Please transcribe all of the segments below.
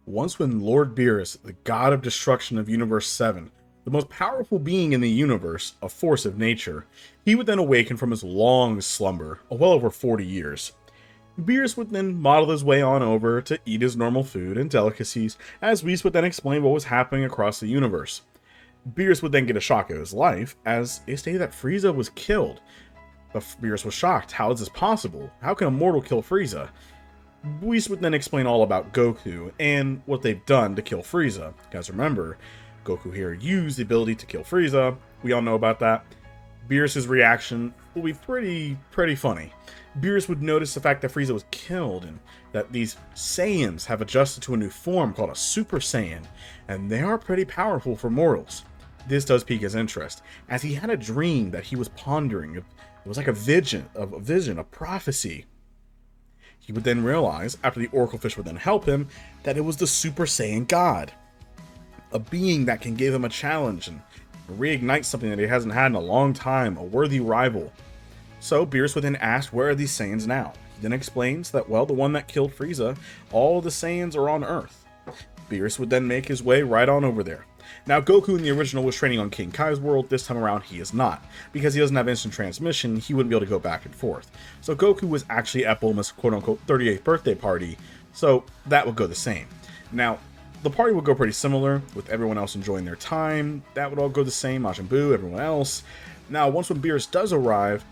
Once when Lord Beerus, the god of destruction of Universe 7, the most powerful being in the universe, a force of nature, he would then awaken from his long slumber, well over 40 years. Beerus would then model his way on over to eat his normal food and delicacies, as Whis would then explain what was happening across the universe. Beerus would then get a shock of his life, as they stated that Frieza was killed. But Beerus was shocked. How is this possible? How can a mortal kill Frieza? Whis would then explain all about Goku and what they've done to kill Frieza. Guys, remember, Goku here used the ability to kill Frieza. We all know about that. Beerus' reaction will be pretty funny. Beerus would notice the fact that Frieza was killed and that these Saiyans have adjusted to a new form called a Super Saiyan, and they are pretty powerful for mortals. This does pique his interest, as he had a dream that he was pondering. It was like a vision, a prophecy. He would then realize, after the Oracle Fish would then help him, that it was the Super Saiyan God. A being that can give him a challenge and reignite something that he hasn't had in a long time, a worthy rival. So Beerus would then ask, where are these Saiyans now? He then explains that, well, the one that killed Frieza, all of the Saiyans are on Earth. Beerus would then make his way right on over there. Now, Goku in the original was training on King Kai's world. This time around, he is not. Because he doesn't have instant transmission, he wouldn't be able to go back and forth. So Goku was actually at Bulma's quote-unquote 38th birthday party, so that would go the same. Now, the party would go pretty similar, with everyone else enjoying their time. That would all go the same, Majin Buu, everyone else. Now, once when Beerus does arrive,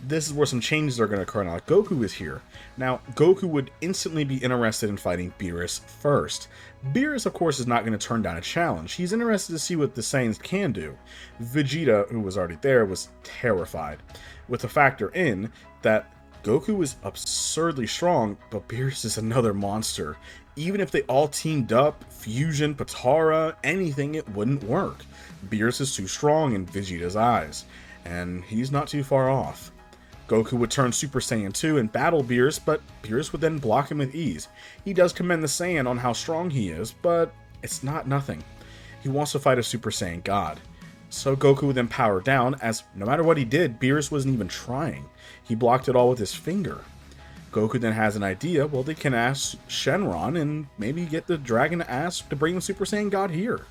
this is where some changes are going to occur. Now, Goku is here. Now, Goku would instantly be interested in fighting Beerus first. Beerus, of course, is not going to turn down a challenge. He's interested to see what the Saiyans can do. Vegeta, who was already there, was terrified, with the factor in that Goku is absurdly strong, but Beerus is another monster. Even if they all teamed up, Fusion, Potara, anything, it wouldn't work. Beerus is too strong in Vegeta's eyes, and he's not too far off. Goku would turn Super Saiyan 2 and battle Beerus, but Beerus would then block him with ease. He does commend the Saiyan on how strong he is, but it's not nothing. He wants to fight a Super Saiyan God. So Goku would then power down, as no matter what he did, Beerus wasn't even trying. He blocked it all with his finger. Goku then has an idea. Well, they can ask Shenron and maybe get the dragon to ask to bring the Super Saiyan God here.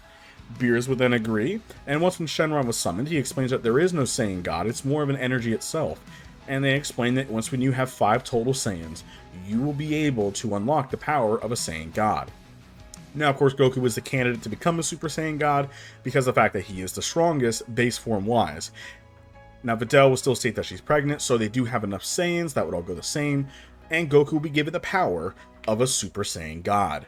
Beerus would then agree, and once when Shenron was summoned, he explains that there is no Saiyan God, it's more of an energy itself. And they explain that once when you have 5 total Saiyans, you will be able to unlock the power of a Saiyan God. Now, of course, Goku is the candidate to become a Super Saiyan God because of the fact that he is the strongest base form-wise. Now, Videl will still state that she's pregnant, so they do have enough Saiyans that would all go the same, and Goku will be given the power of a Super Saiyan God.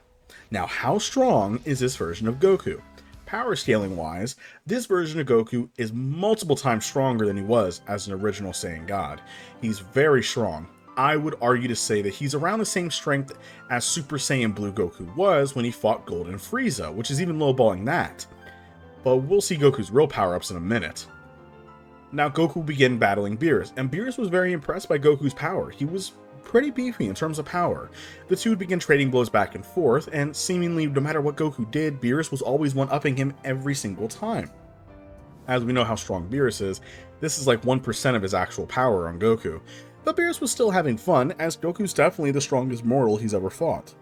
Now, how strong is this version of Goku? Power scaling wise, this version of Goku is multiple times stronger than he was as an original Saiyan God. He's very strong. I would argue to say that he's around the same strength as Super Saiyan Blue Goku was when he fought Golden Frieza, which is even lowballing that. But we'll see Goku's real power-ups in a minute. Now Goku will begin battling Beerus, and Beerus was very impressed by Goku's power. He was pretty beefy in terms of power. The two would begin trading blows back and forth, and seemingly no matter what Goku did, Beerus was always one-upping him every single time. As we know how strong Beerus is, this is like 1% of his actual power on Goku. But Beerus was still having fun, as Goku's definitely the strongest mortal he's ever fought.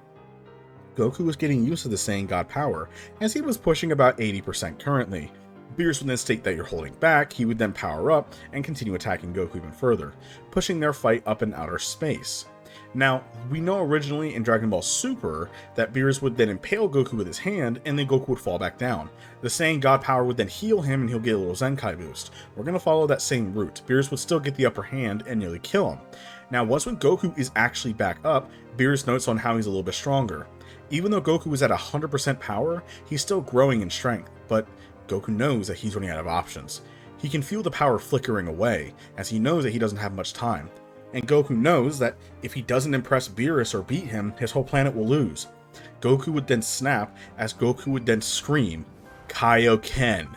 Goku was getting used to the Saiyan God power, as he was pushing about 80% currently. Beerus would then state that you're holding back. He would then power up and continue attacking Goku even further, pushing their fight up in outer space. Now, we know originally in Dragon Ball Super that Beerus would then impale Goku with his hand, and then Goku would fall back down. The Saiyan God power would then heal him, and he'll get a little Zenkai boost. We're going to follow that same route. Beerus would still get the upper hand and nearly kill him. Now, once when Goku is actually back up, Beerus notes on how he's a little bit stronger. Even though Goku is at 100% power, he's still growing in strength, but Goku knows that he's running out of options. He can feel the power flickering away, as he knows that he doesn't have much time. And Goku knows that if he doesn't impress Beerus or beat him, his whole planet will lose. Goku would then snap, as Goku would then scream, Kaioken.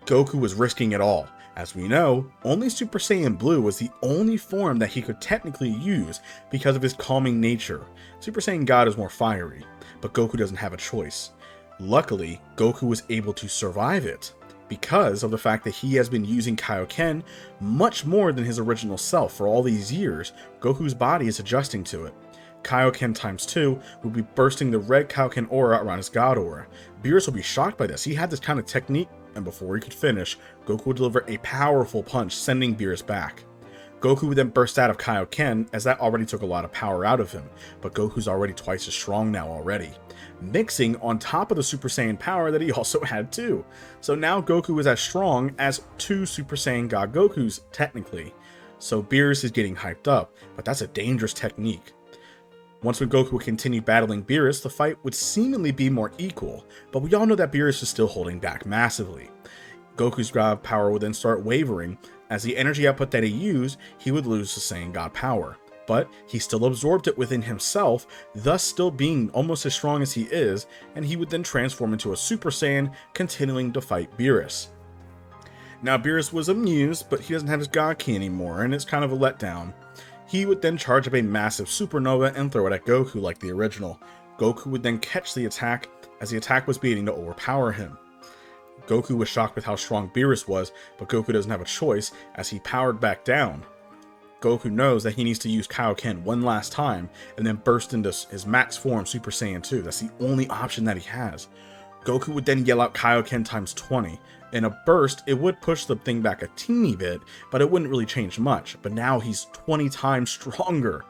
Goku was risking it all. As we know, only Super Saiyan Blue was the only form that he could technically use because of his calming nature. Super Saiyan God is more fiery, but Goku doesn't have a choice. Luckily, Goku was able to survive it because of the fact that he has been using Kaioken much more than his original self for all these years. Goku's body is adjusting to it. Kaioken times 2 would be bursting the red Kaioken aura around his God aura. Beerus would be shocked by this. He had this kind of technique, and before he could finish, Goku would deliver a powerful punch, sending Beerus back. Goku would then burst out of Kaioken, as that already took a lot of power out of him, but Goku's already twice as strong now already, mixing on top of the Super Saiyan power that he also had too. So now Goku is as strong as 2 Super Saiyan God Gokus, technically. So Beerus is getting hyped up, but that's a dangerous technique. Once when Goku would continue battling Beerus, the fight would seemingly be more equal, but we all know that Beerus is still holding back massively. Goku's God power would then start wavering. As the energy output that he used, he would lose the Saiyan God power. But he still absorbed it within himself, thus still being almost as strong as he is, and he would then transform into a Super Saiyan, continuing to fight Beerus. Now Beerus was amused, but he doesn't have his God Ki anymore, and it's kind of a letdown. He would then charge up a massive supernova and throw it at Goku like the original. Goku would then catch the attack, as the attack was beginning to overpower him. Goku was shocked with how strong Beerus was, but Goku doesn't have a choice as he powered back down. Goku knows that he needs to use Kaioken one last time and then burst into his max form Super Saiyan 2. That's the only option that he has. Goku would then yell out Kaioken times 20. In a burst, it would push the thing back a teeny bit, but it wouldn't really change much. But now he's 20 times stronger.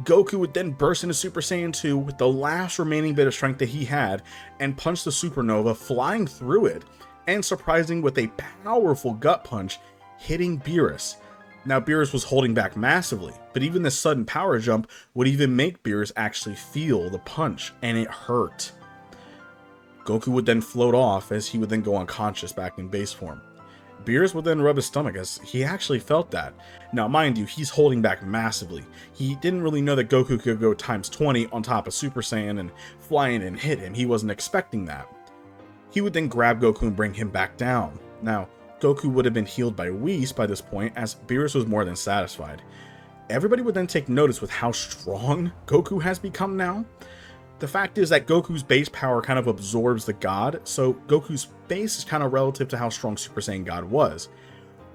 Goku would then burst into Super Saiyan 2 with the last remaining bit of strength that he had and punch the supernova, flying through it and surprising with a powerful gut punch, hitting Beerus. Now Beerus was holding back massively, but even this sudden power jump would even make Beerus actually feel the punch, and it hurt. Goku would then float off as he would then go unconscious back in base form. Beerus would then rub his stomach as he actually felt that. Now mind you, he's holding back massively. He didn't really know that Goku could go times 20 on top of Super Saiyan and fly in and hit him. He wasn't expecting that. He would then grab Goku and bring him back down. Now, Goku would have been healed by Whis by this point, as Beerus was more than satisfied. Everybody would then take notice with how strong Goku has become now. The fact is that Goku's base power kind of absorbs the God, so Goku's base is kind of relative to how strong Super Saiyan God was.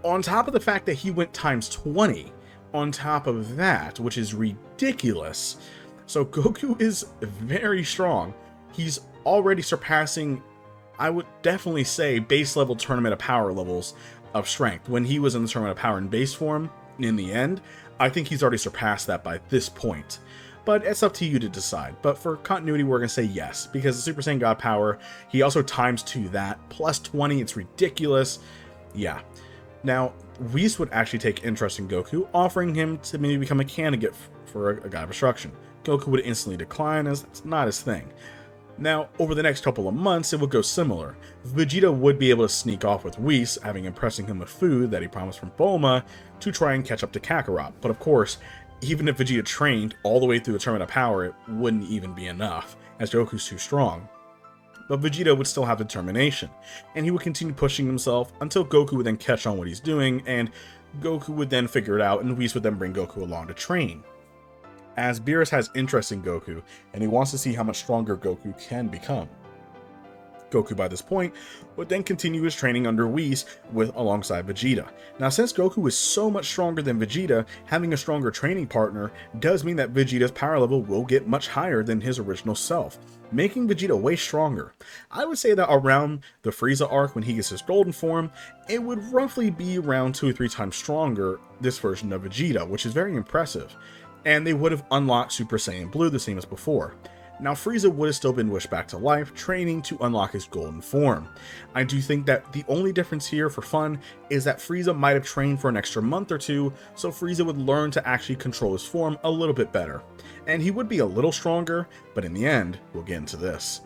On top of the fact that he went times 20, on top of that, which is ridiculous. So Goku is very strong. He's already surpassing, I would definitely say, base level Tournament of Power levels of strength. When he was in the Tournament of Power in base form, in the end, I think he's already surpassed that by this point. But it's up to you to decide. But for continuity, we're going to say yes, because the Super Saiyan God power, he also times 2 that, plus 20, it's ridiculous. Yeah. Now, Whis would actually take interest in Goku, offering him to maybe become a candidate for a God of Destruction. Goku would instantly decline, as that's not his thing. Now, over the next couple of months, it would go similar. Vegeta would be able to sneak off with Whis, having impressing him with food that he promised from Bulma to try and catch up to Kakarot. But of course, even if Vegeta trained all the way through the Tournament of Power, it wouldn't even be enough, as Goku's too strong. But Vegeta would still have determination, and he would continue pushing himself until Goku would then catch on what he's doing, and Goku would then figure it out, and Whis would then bring Goku along to train. As Beerus has interest in Goku, and he wants to see how much stronger Goku can become. Goku by this point would then continue his training under Whis alongside Vegeta. Now since Goku is so much stronger than Vegeta, having a stronger training partner does mean that Vegeta's power level will get much higher than his original self, making Vegeta way stronger. I would say that around the Frieza arc, when he gets his golden form, it would roughly be around 2 or 3 times stronger, this version of Vegeta, which is very impressive. And they would have unlocked Super Saiyan Blue the same as before. Now Frieza would have still been wished back to life, training to unlock his golden form. I do think that the only difference here for fun is that Frieza might have trained for an extra month or 2, so Frieza would learn to actually control his form a little bit better. And he would be a little stronger, but in the end, we'll get into this.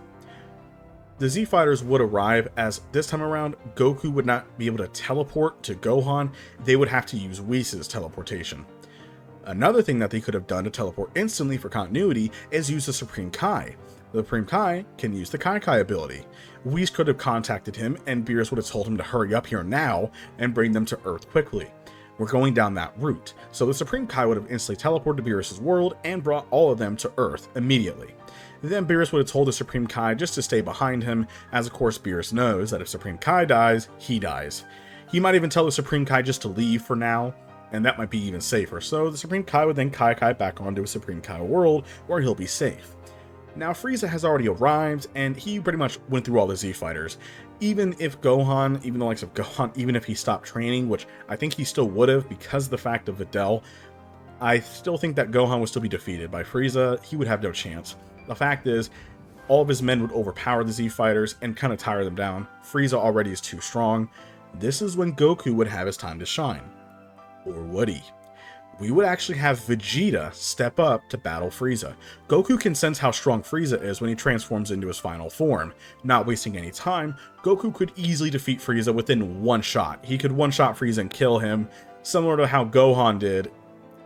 The Z Fighters would arrive, as this time around, Goku would not be able to teleport to Gohan, they would have to use Whis' teleportation. Another thing that they could have done to teleport instantly for continuity is use the Supreme Kai. The Supreme Kai can use the Kai Kai ability. Whis could have contacted him, and Beerus would have told him to hurry up here now and bring them to Earth quickly. We're going down that route, so the Supreme Kai would have instantly teleported to Beerus' world and brought all of them to Earth immediately. Then Beerus would have told the Supreme Kai just to stay behind him, as of course Beerus knows that if Supreme Kai dies, he dies. He might even tell the Supreme Kai just to leave for now, and that might be even safer. So the Supreme Kai would then Kai back onto a Supreme Kai world where he'll be safe. Now Frieza has already arrived, and he pretty much went through all the Z fighters. Even if Gohan, even the likes of Gohan, even if he stopped training, which I think he still would have because of the fact of Videl, I still think that Gohan would still be defeated by Frieza. He would have no chance. The fact is, all of his men would overpower the Z fighters and kind of tire them down. Frieza already is too strong. This is when Goku would have his time to shine. Or would he? We would actually have Vegeta step up to battle Frieza. Goku can sense how strong Frieza is when he transforms into his final form. Not wasting any time, Goku could easily defeat Frieza within one shot. He could one-shot Frieza and kill him, similar to how Gohan did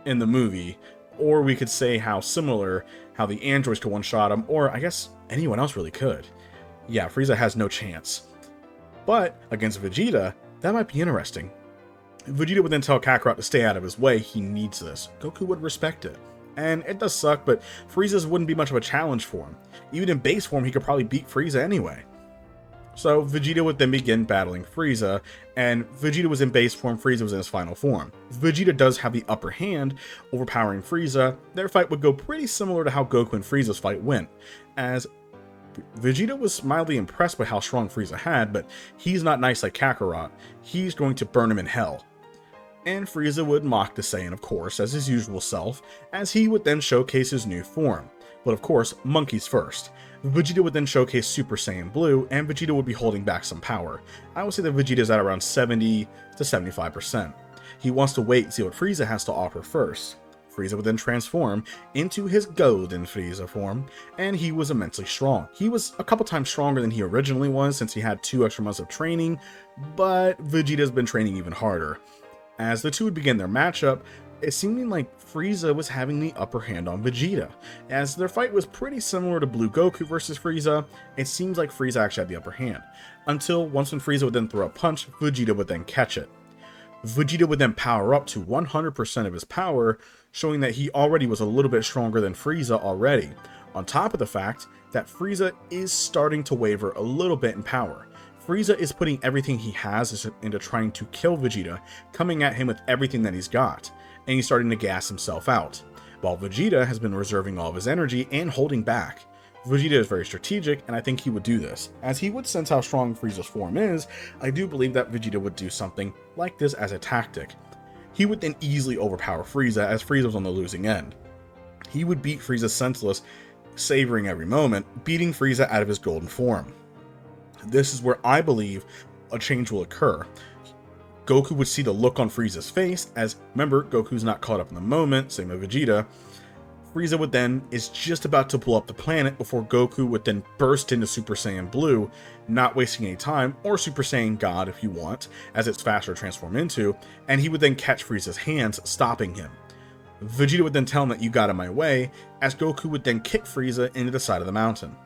in the movie. Or we could say how the androids could one-shot him, or I guess anyone else really could. Yeah, Frieza has no chance. But against Vegeta, that might be interesting. Vegeta would then tell Kakarot to stay out of his way. He needs this. Goku would respect it. And it does suck, but Frieza's wouldn't be much of a challenge for him. Even in base form, he could probably beat Frieza anyway. So Vegeta would then begin battling Frieza, and Vegeta was in base form, Frieza was in his final form. Vegeta does have the upper hand, overpowering Frieza. Their fight would go pretty similar to how Goku and Frieza's fight went, as Vegeta was mildly impressed by how strong Frieza had, but he's not nice like Kakarot. He's going to burn him in hell. And Frieza would mock the Saiyan, of course, as his usual self, as he would then showcase his new form. But of course, monkeys first. Vegeta would then showcase Super Saiyan Blue, and Vegeta would be holding back some power. I would say that Vegeta is at around 70 to 75%. He wants to wait and see what Frieza has to offer first. Frieza would then transform into his Golden Frieza form, and he was immensely strong. He was a couple times stronger than he originally was since he had 2 extra months of training, but Vegeta's been training even harder. As the two would begin their matchup, it seemed like Frieza was having the upper hand on Vegeta. As their fight was pretty similar to Blue Goku versus Frieza, it seems like Frieza actually had the upper hand. Until once when Frieza would then throw a punch, Vegeta would then catch it. Vegeta would then power up to 100% of his power, showing that he already was a little bit stronger than Frieza already. On top of the fact that Frieza is starting to waver a little bit in power. Frieza is putting everything he has into trying to kill Vegeta, coming at him with everything that he's got, and he's starting to gas himself out, while Vegeta has been reserving all of his energy and holding back. Vegeta is very strategic, and I think he would do this. As he would sense how strong Frieza's form is, I do believe that Vegeta would do something like this as a tactic. He would then easily overpower Frieza, as Frieza was on the losing end. He would beat Frieza senseless, savoring every moment, beating Frieza out of his golden form. This is where I believe a change will occur. Goku would see the look on Frieza's face, as remember, Goku's not caught up in the moment, same with Vegeta. Frieza would then is just about to blow up the planet before Goku would then burst into Super Saiyan Blue, not wasting any time, or Super Saiyan God if you want, as it's faster to transform into, and he would then catch Frieza's hands, stopping him. Vegeta would then tell him that you got in my way, as Goku would then kick Frieza into the side of the mountain.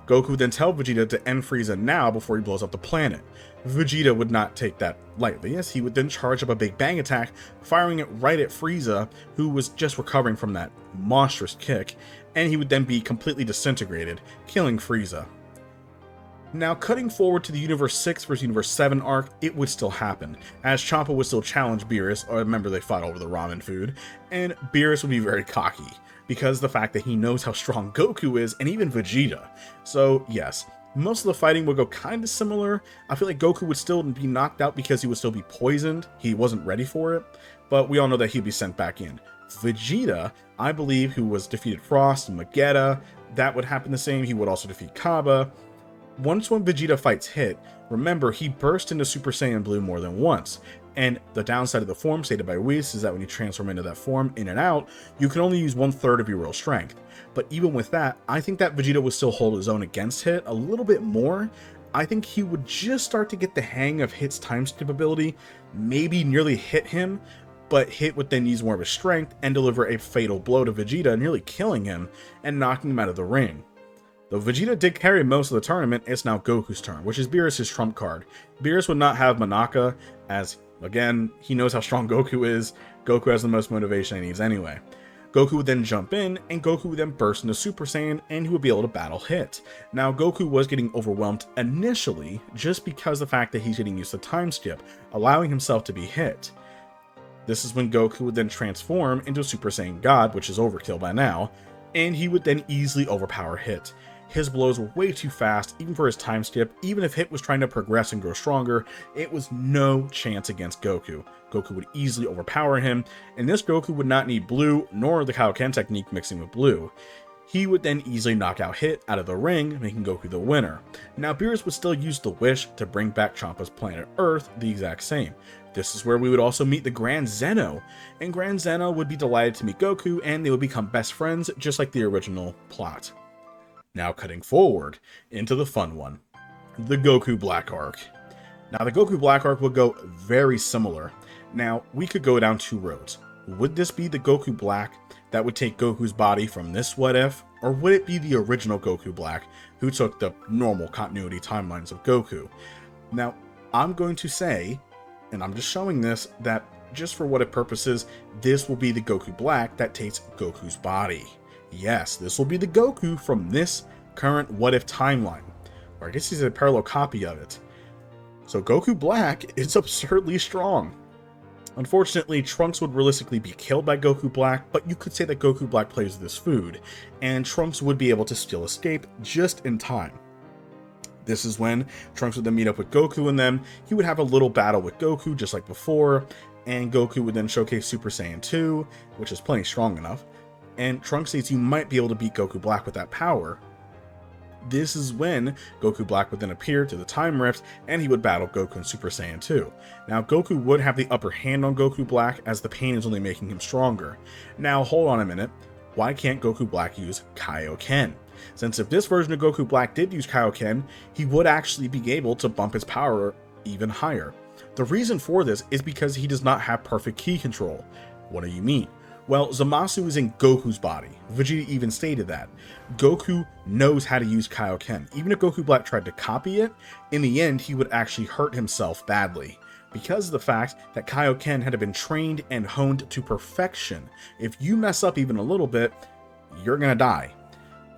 Goku would then tell Vegeta to end Frieza now before he blows up the planet. Vegeta would not take that lightly, as he would then charge up a big bang attack, firing it right at Frieza, who was just recovering from that monstrous kick, and he would then be completely disintegrated, killing Frieza. Now, cutting forward to the Universe 6 vs Universe 7 arc, it would still happen, as Champa would still challenge Beerus, or remember they fought over the ramen food, and Beerus would be very cocky, because of the fact that he knows how strong Goku is, and even Vegeta. So yes, most of the fighting would go kind of similar. I feel like Goku would still be knocked out because he would still be poisoned. He wasn't ready for it, but we all know that he'd be sent back in. Vegeta, I believe, who was defeated Frost and Vegeta, that would happen the same. He would also defeat Kaba. Once when Vegeta fights hit, remember he burst into Super Saiyan Blue more than once. And the downside of the form stated by Whis is that when you transform into that form in and out, you can only use 1/3 of your real strength. But even with that, I think that Vegeta would still hold his own against Hit a little bit more. I think he would just start to get the hang of Hit's time skip ability, maybe nearly hit him, but Hit would then use more of his strength and deliver a fatal blow to Vegeta, nearly killing him and knocking him out of the ring. Though Vegeta did carry most of the tournament, it's now Goku's turn, which is Beerus' trump card. Beerus would not have Monaka, as again, he knows how strong Goku is. Goku has the most motivation he needs anyway. Goku would then jump in, and Goku would then burst into Super Saiyan, and he would be able to battle Hit. Now, Goku was getting overwhelmed initially, just because of the fact that he's getting used to time skip, allowing himself to be hit. This is when Goku would then transform into Super Saiyan God, which is overkill by now, and he would then easily overpower Hit. His blows were way too fast, even for his time skip. Even if Hit was trying to progress and grow stronger, it was no chance against Goku. Goku would easily overpower him, and this Goku would not need Blue, nor the Kaioken technique mixing with Blue. He would then easily knock out Hit out of the ring, making Goku the winner. Now, Beerus would still use the Wish to bring back Champa's planet Earth the exact same. This is where we would also meet the Grand Zeno, and Grand Zeno would be delighted to meet Goku, and they would become best friends, just like the original plot. Now cutting forward into the fun one, the Goku Black arc. Now the Goku Black arc will go very similar. Now we could go down two roads. Would this be the Goku Black that would take Goku's body from this What If, or would it be the original Goku Black who took the normal continuity timelines of Goku? Now I'm going to say, and I'm just showing this, that just for what if purposes, this will be the Goku Black that takes Goku's body. Yes, this will be the Goku from this current What If timeline, or I guess he's a parallel copy of it. So Goku Black is absurdly strong. Unfortunately, Trunks would realistically be killed by Goku Black, but you could say that Goku Black plays this food, and Trunks would be able to still escape just in time. This is when Trunks would then meet up with Goku and them. He would have a little battle with Goku just like before, and Goku would then showcase Super Saiyan 2, which is plenty strong enough. And Trunks states you might be able to beat Goku Black with that power. This is when Goku Black would then appear to the Time Rift, and he would battle Goku in Super Saiyan 2. Now, Goku would have the upper hand on Goku Black, as the pain is only making him stronger. Now, hold on a minute. Why can't Goku Black use Kaioken? Since if this version of Goku Black did use Kaioken, he would actually be able to bump his power even higher. The reason for this is because he does not have perfect ki control. What do you mean? Well, Zamasu is in Goku's body. Vegeta even stated that. Goku knows how to use Kaioken. Even if Goku Black tried to copy it, in the end he would actually hurt himself badly, because of the fact that Kaioken had been trained and honed to perfection. If you mess up even a little bit, you're gonna die.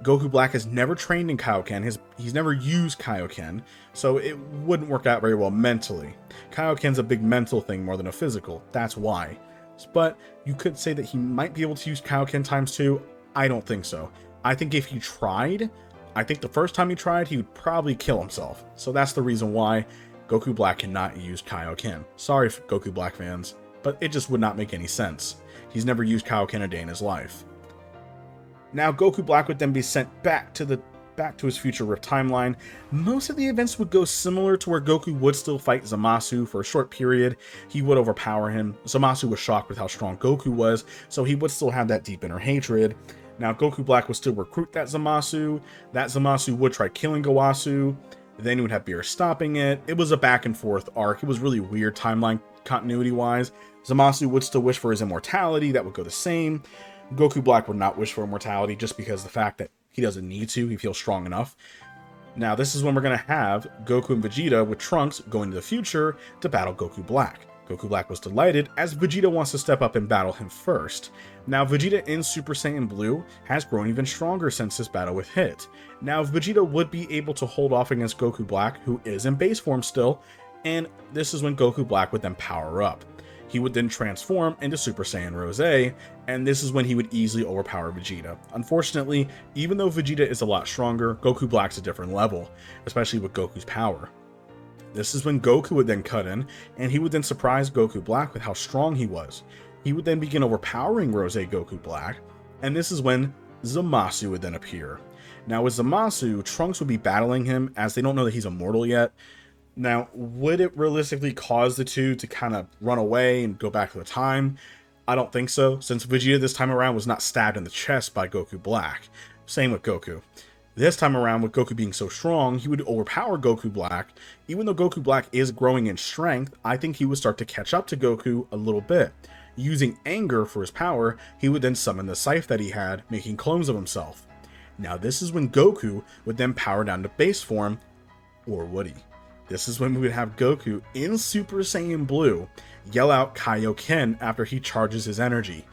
Goku Black has never trained in Kaioken, he's never used Kaioken, so it wouldn't work out very well mentally. Kaioken's a big mental thing more than a physical, that's why. But you could say that he might be able to use Kaioken times 2. I don't think so. I think if he tried, I think the first time he tried, he would probably kill himself. So that's the reason why Goku Black cannot use Kaioken. Sorry, Goku Black fans, but it just would not make any sense. He's never used Kaioken a day in his life. Now Goku Black would then be sent back to his future Rift timeline. Most of the events would go similar to where Goku would still fight Zamasu for a short period. He would overpower him. Zamasu was shocked with how strong Goku was, so he would still have that deep inner hatred. Now Goku Black would still recruit that Zamasu. That Zamasu would try killing Gowasu. Then he would have Beerus stopping it. It was a back and forth arc. It was really weird timeline continuity wise. Zamasu would still wish for his immortality. That would go the same. Goku Black would not wish for immortality just because of the fact that he doesn't need to. He feels strong enough. Now, this is when we're going to have Goku and Vegeta with Trunks going to the future to battle Goku Black. Goku Black was delighted, as Vegeta wants to step up and battle him first. Now, Vegeta in Super Saiyan Blue has grown even stronger since his battle with Hit. Now, Vegeta would be able to hold off against Goku Black, who is in base form still, and this is when Goku Black would then power up. He would then transform into Super Saiyan Rose, and this is when he would easily overpower Vegeta. Unfortunately, even though Vegeta is a lot stronger, Goku Black's a different level, especially with Goku's power. This is when Goku would then cut in, and he would then surprise Goku Black with how strong he was. He would then begin overpowering Rose Goku Black, and this is when Zamasu would then appear. Now with Zamasu, Trunks would be battling him, as they don't know that he's immortal yet. Now, would it realistically cause the two to kind of run away and go back to the time? I don't think so, since Vegeta this time around was not stabbed in the chest by Goku Black. Same with Goku. This time around, with Goku being so strong, he would overpower Goku Black. Even though Goku Black is growing in strength, I think he would start to catch up to Goku a little bit. Using anger for his power, he would then summon the Scythe that he had, making clones of himself. Now this is when Goku would then power down to base form, or would he? This is when we would have Goku in Super Saiyan Blue yell out Kaioken after he charges his energy.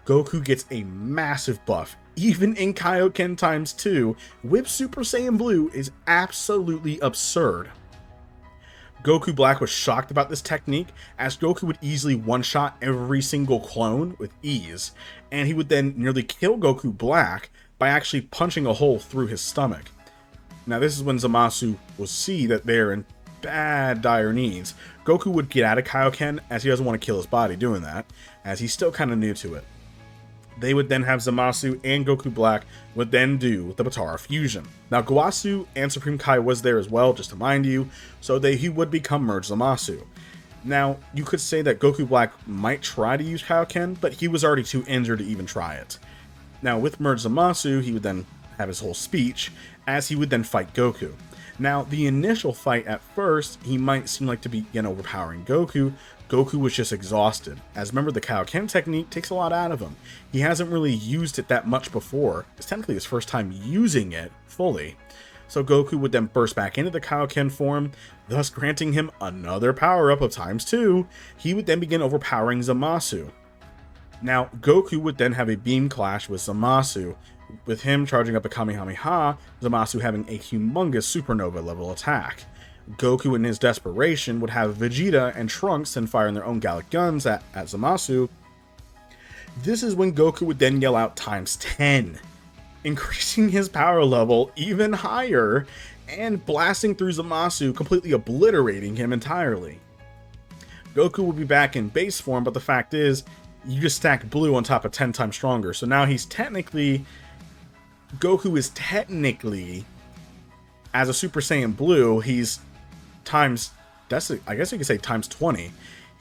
Goku gets a massive buff, even in Kaioken times 2, with Super Saiyan Blue is absolutely absurd. Goku Black was shocked about this technique, as Goku would easily one-shot every single clone with ease, and he would then nearly kill Goku Black by actually punching a hole through his stomach. Now this is when Zamasu will see that they're in bad dire needs. Goku would get out of Kaioken, as he doesn't want to kill his body doing that, as he's still kind of new to it. They would then have Zamasu and Goku Black would then do the Potara fusion. Now Gowasu and Supreme Kai was there as well, just to mind you, so he would become Merged Zamasu. Now, you could say that Goku Black might try to use Kaioken, but he was already too injured to even try it. Now with Merged Zamasu, he would then have his whole speech, as he would then fight Goku. Now, the initial fight at first, he might seem like to begin overpowering Goku. Goku was just exhausted, as remember the Kaioken technique takes a lot out of him. He hasn't really used it that much before. It's technically his first time using it fully. So Goku would then burst back into the Kaioken form, thus granting him another power-up of ×2. He would then begin overpowering Zamasu. Now, Goku would then have a beam clash with Zamasu, with him charging up a Kamehameha, Zamasu having a humongous supernova level attack. Goku in his desperation would have Vegeta and Trunks then firing their own Gallic guns at Zamasu. This is when Goku would then yell out ×10, increasing his power level even higher and blasting through Zamasu, completely obliterating him entirely. Goku will be back in base form, but the fact is, you just stack blue on top of 10 times stronger, so now Goku is technically, as a Super Saiyan Blue, he's I guess you could say ×20.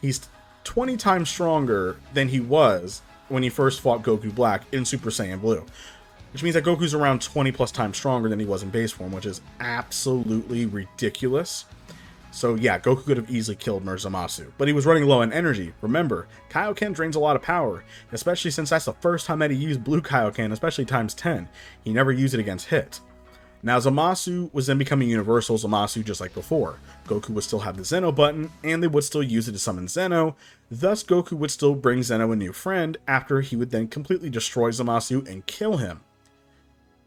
He's 20 times stronger than he was when he first fought Goku Black in Super Saiyan Blue. Which means that Goku's around 20 plus times stronger than he was in base form, which is absolutely ridiculous. So yeah, Goku could have easily killed Merged Zamasu, but he was running low on energy. Remember, Kaioken drains a lot of power, especially since that's the first time that he used Blue Kaioken, especially ×10. He never used it against hit. Now Zamasu was then becoming universal Zamasu just like before. Goku would still have the Zeno button, and they would still use it to summon Zeno, thus Goku would still bring Zeno a new friend after he would then completely destroy Zamasu and kill him.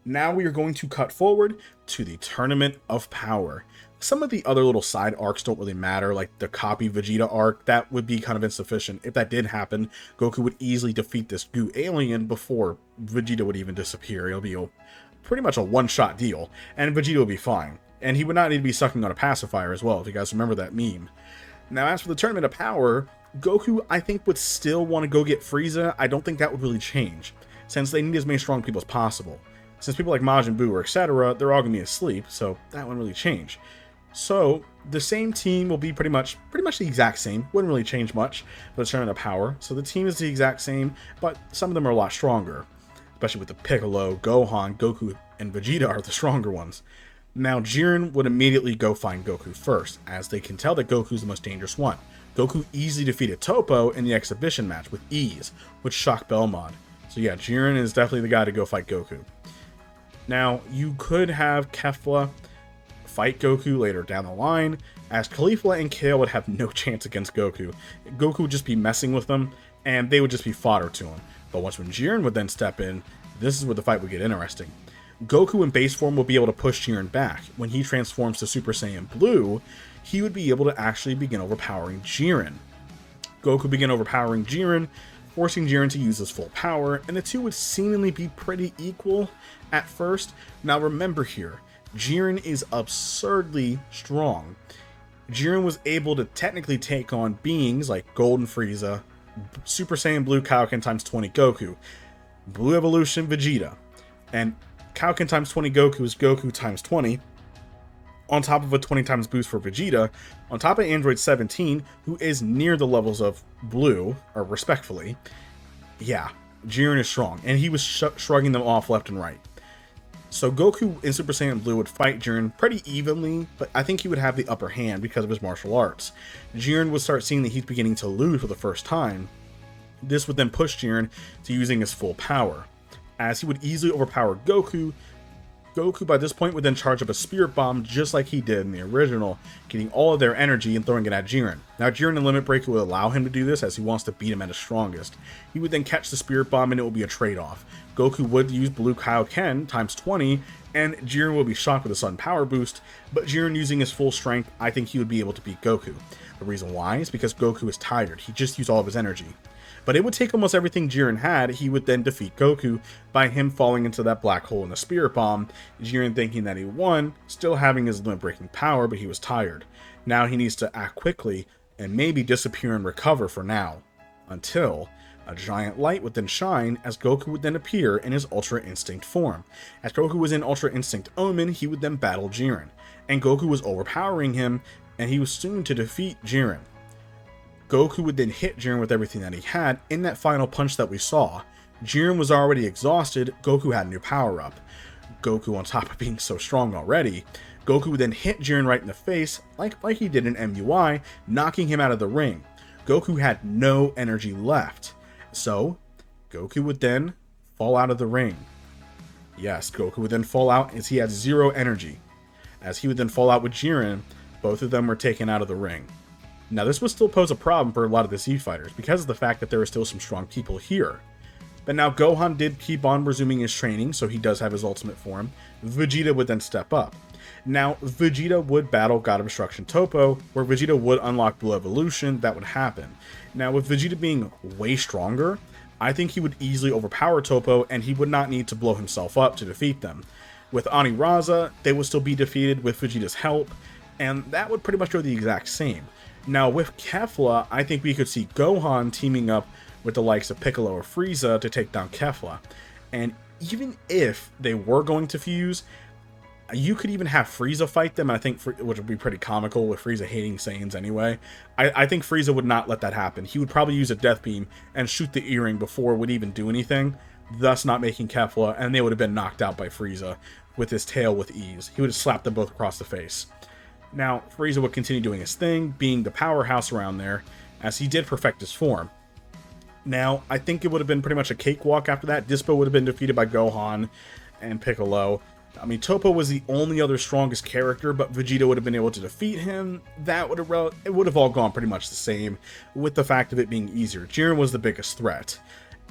Now we are going to cut forward to the Tournament of Power. Some of the other little side arcs don't really matter, like the Copy Vegeta arc. That would be kind of insufficient. If that did happen, Goku would easily defeat this goo alien before Vegeta would even disappear. It'll be pretty much a one-shot deal, and Vegeta would be fine. And he would not need to be sucking on a pacifier as well, if you guys remember that meme. Now, as for the Tournament of Power, Goku, I think, would still want to go get Frieza. I don't think that would really change, since they need as many strong people as possible. Since people like Majin Buu or etc., they're all going to be asleep, so that wouldn't really change. So, the same team will be pretty much the exact same. Wouldn't really change much for the Tournament of Power. So the team is the exact same, but some of them are a lot stronger. Especially with the Piccolo, Gohan, Goku, and Vegeta are the stronger ones. Now, Jiren would immediately go find Goku first, as they can tell that Goku's the most dangerous one. Goku easily defeated Toppo in the exhibition match with ease, with Shock Belmod. So yeah, Jiren is definitely the guy to go fight Goku. Now, you could have Kefla fight Goku later down the line, as Caulifla and Kale would have no chance against Goku. Goku would just be messing with them, and they would just be fodder to him. But once when Jiren would then step in, this is where the fight would get interesting. Goku in base form will be able to push Jiren back. When he transforms to Super Saiyan Blue, he would be able to actually begin overpowering Jiren. Goku begin overpowering Jiren, forcing Jiren to use his full power, and the two would seemingly be pretty equal at first. Now remember here, Jiren is absurdly strong. Jiren was able to technically take on beings like Golden Frieza, Super Saiyan Blue Kaioken ×20 Goku, Blue Evolution Vegeta, and Kaioken ×20 Goku is Goku ×20, on top of a 20 times boost for Vegeta, on top of Android 17, who is near the levels of Blue, or respectfully. Yeah, Jiren is strong, and he was shrugging them off left and right. So Goku in Super Saiyan Blue would fight Jiren pretty evenly, but I think he would have the upper hand because of his martial arts. Jiren would start seeing that he's beginning to lose for the first time. This would then push Jiren to using his full power. As he would easily overpower Goku, Goku by this point would then charge up a Spirit Bomb just like he did in the original, getting all of their energy and throwing it at Jiren. Now Jiren in Limit Break would allow him to do this as he wants to beat him at his strongest. He would then catch the Spirit Bomb and it will be a trade-off. Goku would use Blue Kaioken ×20 and Jiren would be shocked with a sudden power boost, but Jiren using his full strength, I think he would be able to beat Goku. The reason why is because Goku is tired, he just used all of his energy. But it would take almost everything Jiren had, he would then defeat Goku by him falling into that black hole in the Spirit Bomb, Jiren thinking that he won, still having his limit-breaking power, but he was tired. Now he needs to act quickly and maybe disappear and recover for now, until a giant light would then shine as Goku would then appear in his Ultra Instinct form. As Goku was in Ultra Instinct Omen, he would then battle Jiren, and Goku was overpowering him, and he was soon to defeat Jiren. Goku would then hit Jiren with everything that he had. In that final punch that we saw, Jiren was already exhausted, Goku had a new power-up. Goku, on top of being so strong already, Goku would then hit Jiren right in the face, like he did in MUI, knocking him out of the ring. Goku had no energy left, so Goku would then fall out of the ring. Yes, Goku would then fall out as he had 0 energy. As he would then fall out with Jiren, both of them were taken out of the ring. Now, this would still pose a problem for a lot of the Z fighters because of the fact that there are still some strong people here. But now Gohan did keep on resuming his training, so he does have his ultimate form. Vegeta would then step up. Now, Vegeta would battle God of Destruction Toppo, where Vegeta would unlock Blue Evolution. That would happen. Now, with Vegeta being way stronger, I think he would easily overpower Toppo, and he would not need to blow himself up to defeat them. With Ani Raza, they would still be defeated with Vegeta's help, and that would pretty much go the exact same. Now, with Kefla, I think we could see Gohan teaming up with the likes of Piccolo or Frieza to take down Kefla. And even if they were going to fuse, you could even have Frieza fight them, I think, which would be pretty comical with Frieza hating Saiyans anyway. I think Frieza would not let that happen. He would probably use a Death Beam and shoot the earring before it would even do anything, thus not making Kefla, and they would have been knocked out by Frieza with his tail with ease. He would have slapped them both across the face. Now, Frieza would continue doing his thing, being the powerhouse around there, as he did perfect his form. Now, I think it would have been pretty much a cakewalk after that. Dispo would have been defeated by Gohan and Piccolo. I mean, Toppo was the only other strongest character, but Vegeta would have been able to defeat him. It would have all gone pretty much the same, with the fact of it being easier. Jiren was the biggest threat,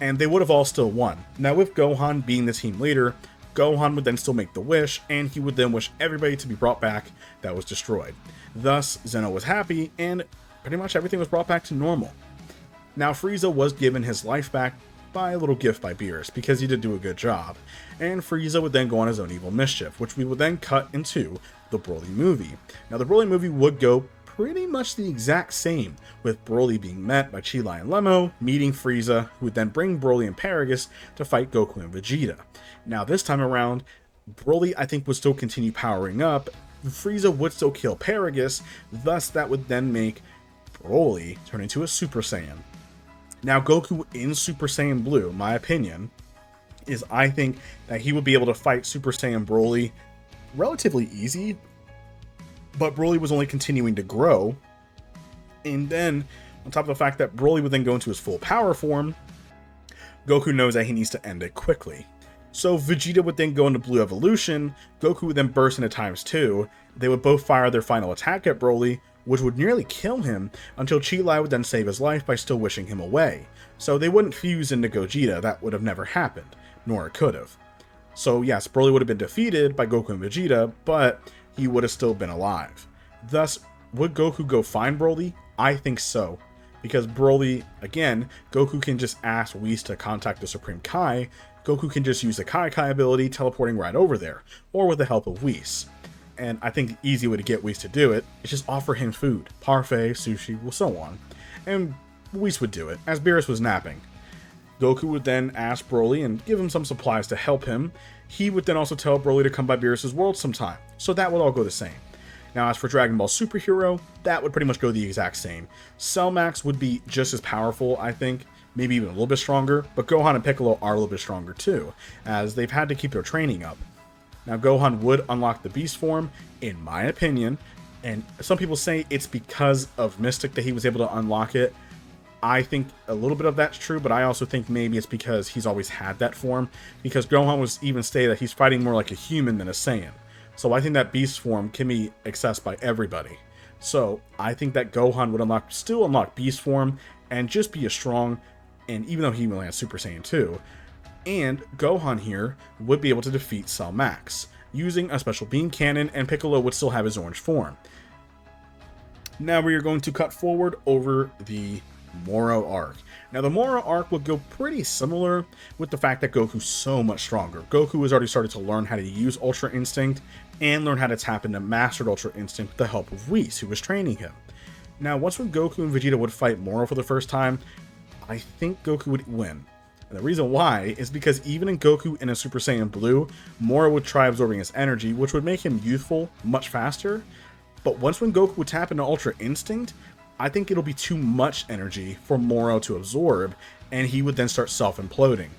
and they would have all still won. Now, with Gohan being the team leader, Gohan would then still make the wish, and he would then wish everybody to be brought back that was destroyed. Thus, Zeno was happy, and pretty much everything was brought back to normal. Now, Frieza was given his life back by a little gift by Beerus, because he did do a good job, and Frieza would then go on his own evil mischief, which we would then cut into the Broly movie. Now, the Broly movie would go pretty much the exact same, with Broly being met by Chi-Lai and Lemmo, meeting Frieza, who would then bring Broly and Paragus to fight Goku and Vegeta. Now, this time around, Broly, I think, would still continue powering up. Frieza would still kill Paragus, thus that would then make Broly turn into a Super Saiyan. Now, Goku in Super Saiyan Blue, my opinion, is I think that he would be able to fight Super Saiyan Broly relatively easy, but Broly was only continuing to grow. And then, on top of the fact that Broly would then go into his full power form, Goku knows that he needs to end it quickly. So Vegeta would then go into Blue Evolution, Goku would then burst into ×2, they would both fire their final attack at Broly, which would nearly kill him, until Chi-Lai would then save his life by still wishing him away. So they wouldn't fuse into Gogeta, that would have never happened, nor it could have. So yes, Broly would have been defeated by Goku and Vegeta, but he would have still been alive. Thus, would Goku go find Broly? I think so. Because Broly, again, Goku can just ask Whis to contact the Supreme Kai, Goku can just use the Kai Kai ability, teleporting right over there, or with the help of Whis. And I think the easy way to get Whis to do it is just offer him food, parfait, sushi, well, so on. And Whis would do it, as Beerus was napping. Goku would then ask Broly and give him some supplies to help him. He would then also tell Broly to come by Beerus' world sometime, so that would all go the same. Now, as for Dragon Ball Superhero, that would pretty much go the exact same. Cell Max would be just as powerful, I think, maybe even a little bit stronger, but Gohan and Piccolo are a little bit stronger too, as they've had to keep their training up. Now, Gohan would unlock the Beast form, in my opinion, and some people say it's because of Mystic that he was able to unlock it. I think a little bit of that's true, but I also think maybe it's because he's always had that form, because Gohan was even stated that he's fighting more like a human than a Saiyan. So I think that Beast form can be accessed by everybody. So I think that Gohan would still unlock Beast form and just be as strong, and even though he only has Super Saiyan 2, and Gohan here would be able to defeat Cell Max. using a special beam cannon, and Piccolo would still have his orange form. Now we are going to cut forward over the Moro arc. Now the Moro arc would go pretty similar, with the fact that Goku's so much stronger. Goku has already started to learn how to use Ultra Instinct and learn how to tap into Mastered Ultra Instinct with the help of Whis, who was training him. Now once when Goku and Vegeta would fight Moro for the first time, I think Goku would win. And the reason why is because even in Goku in a Super Saiyan Blue, Moro would try absorbing his energy, which would make him youthful much faster. But once when Goku would tap into Ultra Instinct, I think it'll be too much energy for Moro to absorb, and he would then start self-imploding.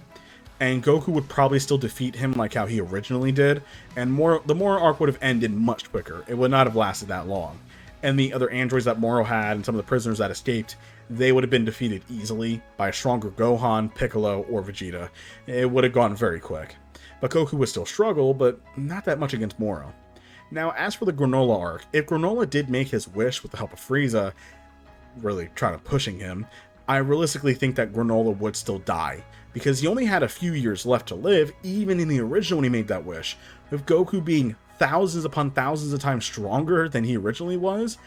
And Goku would probably still defeat him like how he originally did, and the Moro arc would have ended much quicker. It would not have lasted that long. And the other androids that Moro had and some of the prisoners that escaped, they would have been defeated easily by a stronger Gohan, Piccolo, or Vegeta. It would have gone very quick. But Goku would still struggle, but not that much against Moro. Now, as for the Granola arc, if Granola did make his wish with the help of Frieza, really trying to pushing him, I realistically think that Granola would still die, because he only had a few years left to live, even in the original when he made that wish. With Goku being thousands upon thousands of times stronger than he originally was,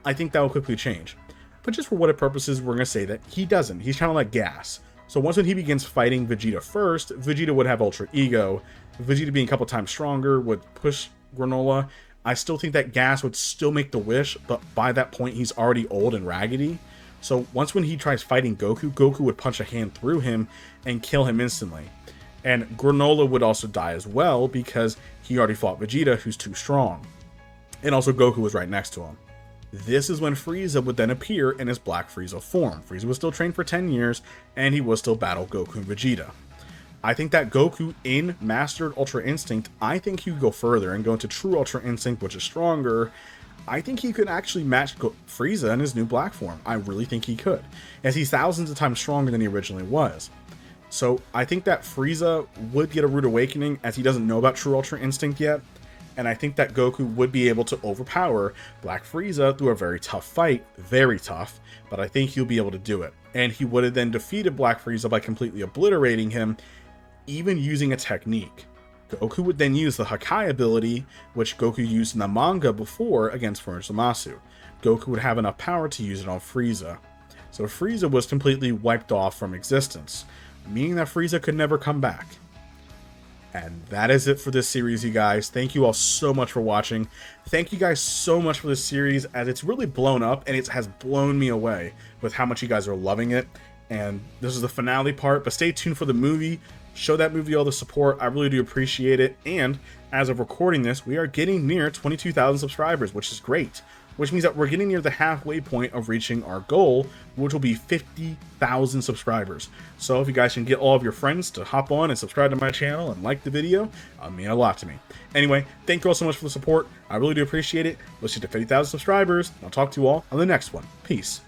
I think that will quickly change. But just for what purposes, we're going to say that he doesn't. He's kind of like Gas. So once when he begins fighting Vegeta first, Vegeta would have Ultra Ego. Vegeta being a couple times stronger would push Granola. I still think that Gas would still make the wish, but by that point he's already old and raggedy. So once when he tries fighting Goku, Goku would punch a hand through him and kill him instantly. And Granola would also die as well because he already fought Vegeta, who's too strong. And also Goku was right next to him. This is when Frieza would then appear in his Black Frieza form. Frieza was still trained for 10 years, and he would still battle Goku and Vegeta. I think that Goku in Mastered Ultra Instinct, I think he would go further and go into True Ultra Instinct, which is stronger. I think he could actually match Frieza in his new Black form. I really think he could, as he's thousands of times stronger than he originally was. So I think that Frieza would get a rude awakening, as he doesn't know about True Ultra Instinct yet. And I think that Goku would be able to overpower Black Frieza through a very tough fight. Very tough, but I think he'll be able to do it. And he would have then defeated Black Frieza by completely obliterating him, even using a technique. Goku would then use the Hakai ability, which Goku used in the manga before against Furnace Zamasu. Goku would have enough power to use it on Frieza. So Frieza was completely wiped off from existence, meaning that Frieza could never come back. And that is it for this series, you guys. Thank you all so much for watching. Thank you guys so much for this series, as it's really blown up, and it has blown me away with how much you guys are loving it. And this is the finale part, but stay tuned for the movie. Show that movie all the support. I really do appreciate it. And as of recording this, we are getting near 22,000 subscribers, which is great. Which means that we're getting near the halfway point of reaching our goal, which will be 50,000 subscribers. So if you guys can get all of your friends to hop on and subscribe to my channel and like the video, it'll mean a lot to me. Anyway, thank you all so much for the support. I really do appreciate it. Let's get to 50,000 subscribers. I'll talk to you all on the next one. Peace.